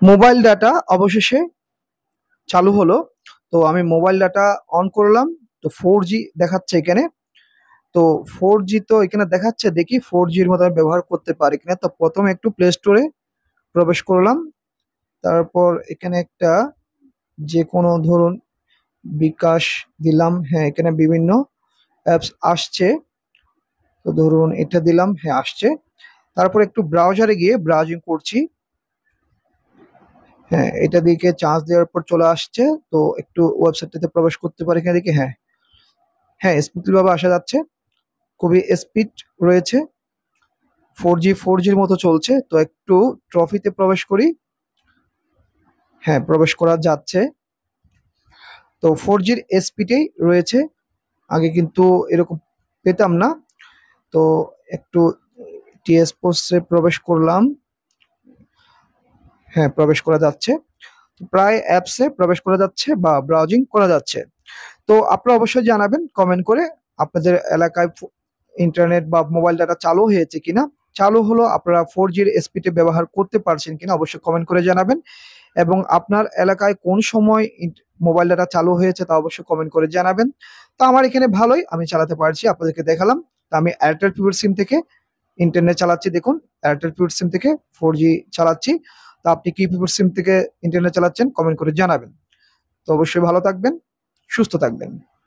Mobile data অবশেষে চালু হলো। তো আমি মোবাইল ডাটা অন করলাম। তো 4G দেখাচ্ছে এখানে। তো 4G তো এখানে দেখাচ্ছে, দেখি 4Gর মতো আমি ব্যবহার করতে পারি কিনা। তো প্রথমে একটু প্লে স্টোরে প্রবেশ করলাম। তারপর এখানে একটা যে কোনো ধরুন বিকাশ দিলাম। হ্যাঁ, এখানে বিভিন্ন অ্যাপস আসছে। তো ধরুন এটা দিলাম, হ্যাঁ আসছে। তারপর একটু ব্রাউজারে গিয়ে ব্রাউজিং করছি। হ্যাঁ, এটা দিকে চার্জ দেওয়ার পর চলে আসছে। তো একটু ওয়েবসাইটটাতে প্রবেশ করতে পারি কিনা দেখি। হ্যাঁ, হ্যাঁ স্মুথলিভাবে আসা যাচ্ছে। খুবই স্পিড রয়েছে। 4Gর মতো চলছে। তো একটু ট্রফিতে প্রবেশ করি। হ্যাঁ, প্রবেশ করা যাচ্ছে। তো 4Gর স্পিডেই রয়েছে। আগে কিন্তু এরকম পেতাম না। তো একটু টিএসপোর্টসে প্রবেশ করলাম। হ্যাঁ, প্রবেশ করা যাচ্ছে। প্রায় অ্যাপসে প্রবেশ করা যাচ্ছে বা ব্রাউজিং করা যাচ্ছে। তো আপনারা অবশ্যই জানাবেন কমেন্ট করে আপনাদের এলাকায় ইন্টারনেট বা মোবাইল ডাটা চালু হয়েছে কিনা। চালু হলো আপনারা 4Gর স্পিডে ব্যবহার করতে পারছেন কিনা অবশ্যই কমেন্ট করে জানাবেন। এবং আপনার এলাকায় কোন সময় মোবাইল ডাটা চালু হয়েছে তা অবশ্যই কমেন্ট করে জানাবেন। তো আমার এখানে ভালোই আমি চালাতে পারছি, আপনাদেরকে দেখালাম। তো আমি এয়ারটেল প্রিপেড সিম থেকে ইন্টারনেট চালাচ্ছি। দেখুন, এয়ারটেল প্রিপেড সিম থেকে 4G চালাচ্ছি। তো আপনি কি প্রিপেড সিম থেকে ইন্টারনেট চালাচ্ছেন কমেন্ট করে জানাবেন। তো অবশ্যই ভালো থাকবেন, সুস্থ থাকবেন।